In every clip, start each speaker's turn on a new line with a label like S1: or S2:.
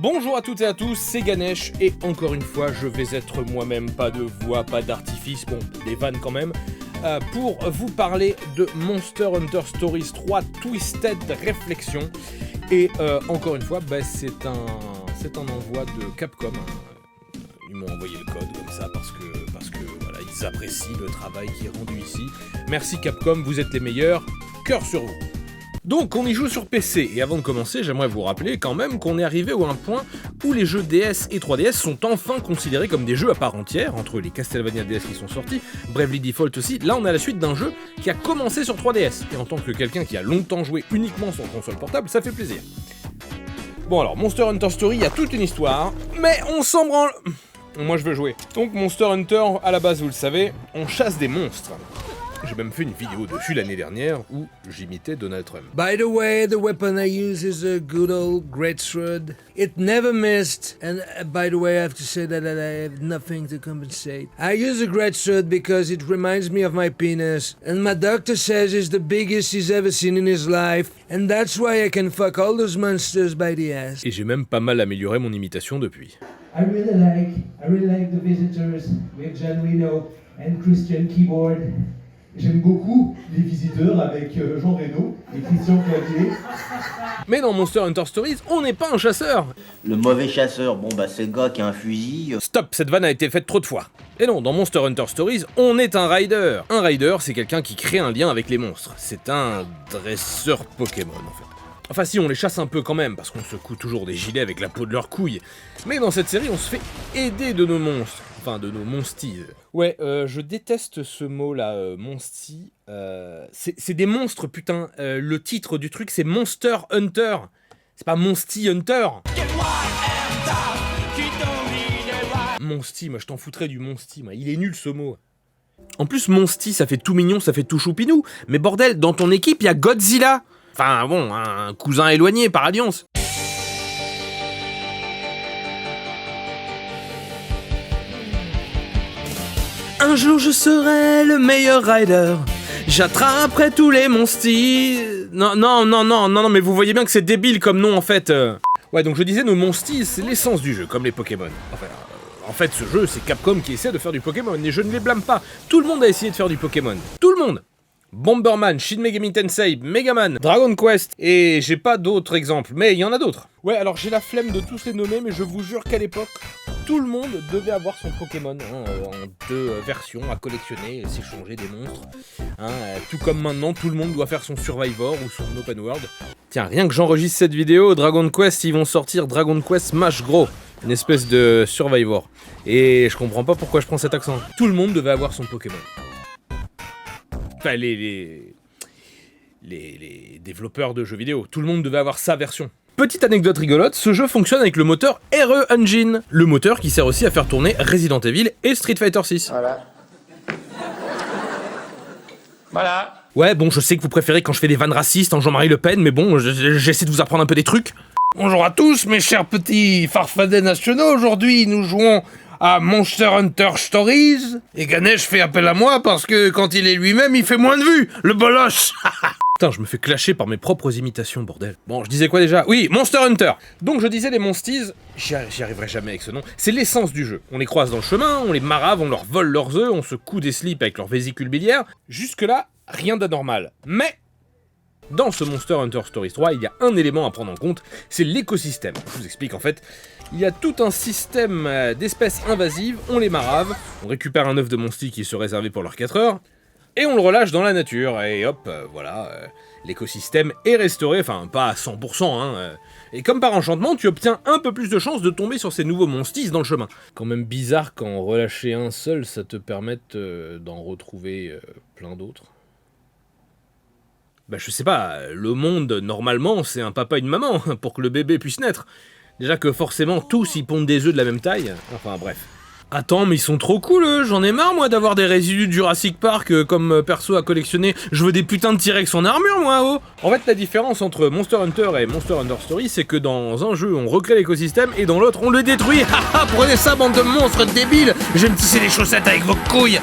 S1: Bonjour à toutes et à tous, c'est Ganesh, et encore une fois, je vais être moi-même, pas de voix, pas d'artifice, bon, des vannes quand même, pour vous parler de Monster Hunter Stories 3 Twisted Reflection. Et encore une fois, c'est un envoi de Capcom. Ils m'ont envoyé le code comme ça parce que voilà, ils apprécient le travail qui est rendu ici. Merci Capcom, vous êtes les meilleurs, cœur sur vous. Donc on y joue sur PC, et avant de commencer, j'aimerais vous rappeler quand même qu'on est arrivé à un point où les jeux DS et 3DS sont enfin considérés comme des jeux à part entière, entre les Castlevania DS qui sont sortis, Bravely Default aussi. Là on est à la suite d'un jeu qui a commencé sur 3DS, et en tant que quelqu'un qui a longtemps joué uniquement sur console portable, ça fait plaisir. Bon alors, Monster Hunter Story, il y a toute une histoire, mais on s'en branle. Moi je veux jouer. Donc Monster Hunter, à la base vous le savez, on chasse des monstres. J'ai même fait une vidéo dessus l'année dernière où j'imitais Donald Trump.
S2: By the way, the weapon I use is a good old greatsword. It never missed, and by the way, I have to say that I have nothing to compensate. I use a greatsword because it reminds me of my penis, and my doctor says it's the biggest he's ever seen in his life, and that's why I can fuck all those monsters by the ass.
S1: Et j'ai même pas mal amélioré mon imitation depuis.
S3: I really like The Visitors with John Reno and Christian Keyboard. J'aime beaucoup Les Visiteurs avec Jean Reno et Christian Clavier.
S1: Mais dans Monster Hunter Stories, on n'est pas un chasseur.
S4: Le mauvais chasseur, c'est le gars qui a un fusil.
S1: Stop, cette vanne a été faite trop de fois. Et non, dans Monster Hunter Stories, on est un rider. Un rider, c'est quelqu'un qui crée un lien avec les monstres. C'est un dresseur Pokémon en fait. Enfin si, on les chasse un peu quand même, parce qu'on se coud toujours des gilets avec la peau de leurs couilles. Mais dans cette série, on se fait aider de nos monstres. Enfin, de nos monsties. Ouais, je déteste ce mot-là, monstie. C'est des monstres, putain. Le titre du truc, c'est Monster Hunter. C'est pas Monstie Hunter. Monstie, moi je t'en foutrais du monstie, moi. Il est nul ce mot. En plus, monstie, ça fait tout mignon, ça fait tout choupinou. Mais bordel, dans ton équipe, il y a Godzilla. Enfin bon, un cousin éloigné par alliance. Un jour je serai le meilleur rider. J'attraperai tous les monsties. Non, mais vous voyez bien que c'est débile comme nom en fait. Ouais, donc je disais, nos monsties, c'est l'essence du jeu, comme les Pokémon. Enfin, en fait, ce jeu, c'est Capcom qui essaie de faire du Pokémon, et je ne les blâme pas. Tout le monde a essayé de faire du Pokémon. Tout le monde. Bomberman, Shin Megami Tensei, Megaman, Dragon Quest, et j'ai pas d'autres exemples, mais il y en a d'autres. Ouais, alors j'ai la flemme de tous les nommer, mais je vous jure qu'à l'époque, tout le monde devait avoir son Pokémon, en deux versions à collectionner et s'échanger des monstres. Tout comme maintenant, tout le monde doit faire son Survivor ou son Open World. Tiens, rien que j'enregistre cette vidéo, Dragon Quest, ils vont sortir Dragon Quest Smash Gros, une espèce de Survivor. Et je comprends pas pourquoi je prends cet accent. Tout le monde devait avoir son Pokémon. Enfin, les développeurs de jeux vidéo, tout le monde devait avoir sa version. Petite anecdote rigolote, ce jeu fonctionne avec le moteur RE Engine, le moteur qui sert aussi à faire tourner Resident Evil et Street Fighter 6.
S4: Voilà.
S1: Ouais, bon, je sais que vous préférez quand je fais des vannes racistes en Jean-Marie Le Pen, mais bon, j'essaie de vous apprendre un peu des trucs. Bonjour à tous, mes chers petits farfadets nationaux, aujourd'hui nous jouons à Monster Hunter Stories, et Ganesh fait appel à moi parce que quand il est lui-même, il fait moins de vues, le bolosse. Putain, je me fais clasher par mes propres imitations, bordel. Bon, je disais quoi déjà ? Oui, Monster Hunter. Donc je disais les monsties, j'y arriverai jamais avec ce nom, c'est l'essence du jeu. On les croise dans le chemin, on les marave, on leur vole leurs œufs, on se coud des slips avec leur vésicule biliaire. Jusque-là, rien d'anormal. Mais dans ce Monster Hunter Stories 3, il y a un élément à prendre en compte, c'est l'écosystème. Je vous explique en fait. Il y a tout un système d'espèces invasives, on les marave, on récupère un œuf de monstie qui se réservé pour leurs 4 heures, et on le relâche dans la nature, et hop, l'écosystème est restauré, enfin pas à 100%, et comme par enchantement, tu obtiens un peu plus de chances de tomber sur ces nouveaux monsties dans le chemin. Quand même bizarre qu'en relâcher un seul, ça te permette d'en retrouver plein d'autres. Bah je sais pas, le monde, normalement, c'est un papa et une maman, pour que le bébé puisse naître. Déjà que forcément, tous ils pondent des œufs de la même taille. Enfin bref. Attends, mais ils sont trop cool, j'en ai marre moi d'avoir des résidus de Jurassic Park comme perso à collectionner. Je veux des putains de T-Rex en armure moi, oh. En fait, la différence entre Monster Hunter et Monster Hunter Story, c'est que dans un jeu, on recrée l'écosystème et dans l'autre, on le détruit. Haha, prenez ça, bande de monstres débiles. Je vais me tisser les chaussettes avec vos couilles.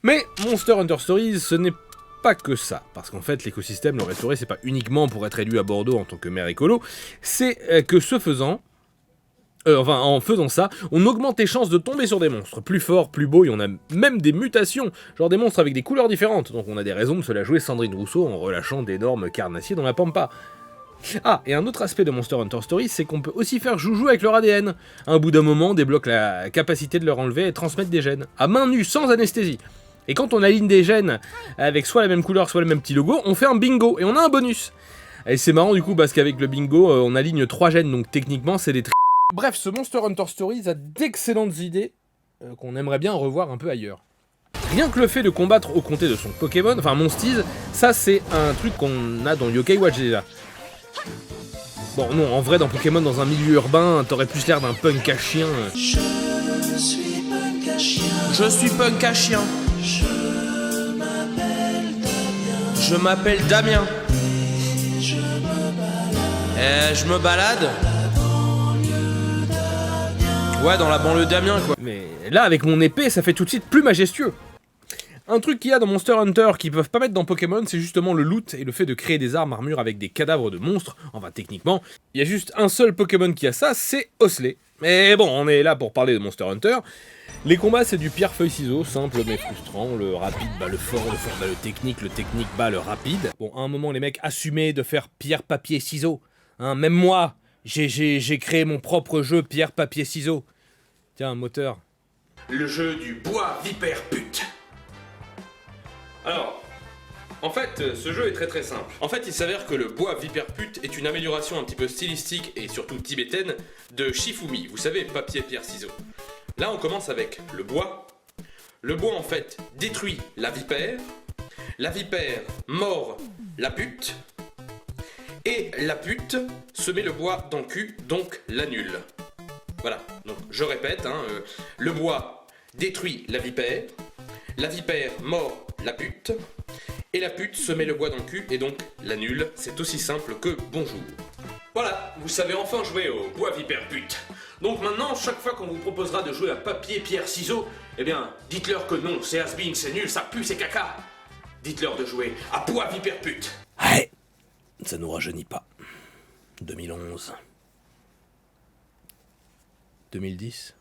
S1: Mais Monster Hunter Stories, ce n'est pas que ça, parce qu'en fait l'écosystème, le restaurer, c'est pas uniquement pour être élu à Bordeaux en tant que maire écolo, c'est que ce faisant, en faisant ça, on augmente les chances de tomber sur des monstres plus forts, plus beaux, et on a même des mutations, genre des monstres avec des couleurs différentes, donc on a des raisons de se la jouer Sandrine Rousseau en relâchant d'énormes carnassiers dans la pampa. Ah, et un autre aspect de Monster Hunter Stories, c'est qu'on peut aussi faire joujou avec leur ADN. À un bout d'un moment, on débloque la capacité de leur enlever et transmettre des gènes, à main nue, sans anesthésie. Et quand on aligne des gènes avec soit la même couleur, soit le même petit logo, on fait un bingo, et on a un bonus. Et c'est marrant du coup, parce qu'avec le bingo, on aligne 3 gènes, donc techniquement, c'est des Bref, ce Monster Hunter Stories a d'excellentes idées qu'on aimerait bien revoir un peu ailleurs. Rien que le fait de combattre au comté de son Pokémon, enfin Monsteez, ça c'est un truc qu'on a dans Yokai Watch déjà. Bon non, en vrai dans Pokémon, dans un milieu urbain, t'aurais plus l'air d'un punk à chien.
S5: Je suis punk à chien.
S6: Je suis punk à chien. Je m'appelle Damien. Je me balade. Ouais, dans la banlieue d'Amiens, quoi.
S1: Mais là, avec mon épée, ça fait tout de suite plus majestueux. Un truc qu'il y a dans Monster Hunter qu'ils peuvent pas mettre dans Pokémon, c'est justement le loot et le fait de créer des armes armures avec des cadavres de monstres. Enfin, techniquement, il y a juste un seul Pokémon qui a ça, c'est Osley. Mais bon, on est là pour parler de Monster Hunter. Les combats, c'est du pierre-feuille-ciseau, simple mais frustrant. Le rapide bat le fort bat le technique bat le rapide. Bon, à un moment, les mecs assumaient de faire pierre-papier-ciseau. Hein, même moi, j'ai créé mon propre jeu pierre-papier-ciseau. Tiens, un moteur.
S6: Le jeu du bois vipère pute. Alors, en fait, ce jeu est très très simple. En fait, il s'avère que le bois vipère pute est une amélioration un petit peu stylistique et surtout tibétaine de Shifumi. Vous savez, papier, pierre, ciseaux. Là, on commence avec le bois. Le bois, en fait, détruit la vipère. La vipère mord la pute. Et la pute se met le bois dans le cul, donc l'annule. Voilà, donc je répète, le bois détruit la vipère mord la pute, et la pute se met le bois dans le cul et donc l'annule. C'est aussi simple que bonjour. Voilà, vous savez enfin jouer au bois vipère pute. Donc maintenant, chaque fois qu'on vous proposera de jouer à papier, pierre, ciseaux, eh bien, dites-leur que non, c'est has-been, c'est nul, ça pue, c'est caca. Dites-leur de jouer à bois vipère pute.
S1: Ouais, ça nous rajeunit pas. 2011. 2010.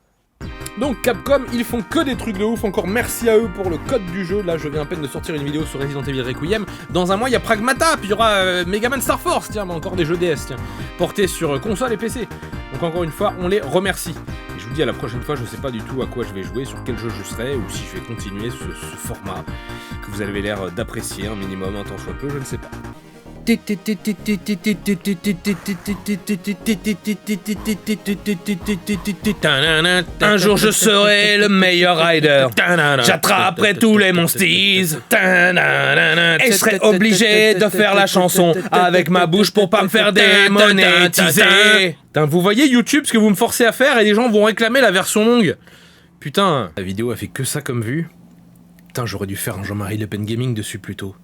S1: Donc Capcom, ils font que des trucs de ouf, encore merci à eux pour le code du jeu. Là je viens à peine de sortir une vidéo sur Resident Evil Requiem. Dans un mois il y a Pragmata, puis il y aura Mega Man Star Force, tiens, mais encore des jeux DS, tiens, portés sur console et PC. Donc encore une fois, on les remercie. Et je vous dis à la prochaine fois, je sais pas du tout à quoi je vais jouer, sur quel jeu je serai, ou si je vais continuer ce format que vous avez l'air d'apprécier un minimum, un tant soit peu, je ne sais pas. Un jour je serai le meilleur rider. J'attraperai tous les Monsteez. Et je serai obligé de faire la chanson avec ma bouche pour pas me faire démonétiser. Vous voyez YouTube ce que vous me forcez à faire et les gens vont réclamer la version longue. Putain, la vidéo a fait que ça comme vue. Putain, j'aurais dû faire un Jean-Marie Le Pen Gaming dessus plus tôt.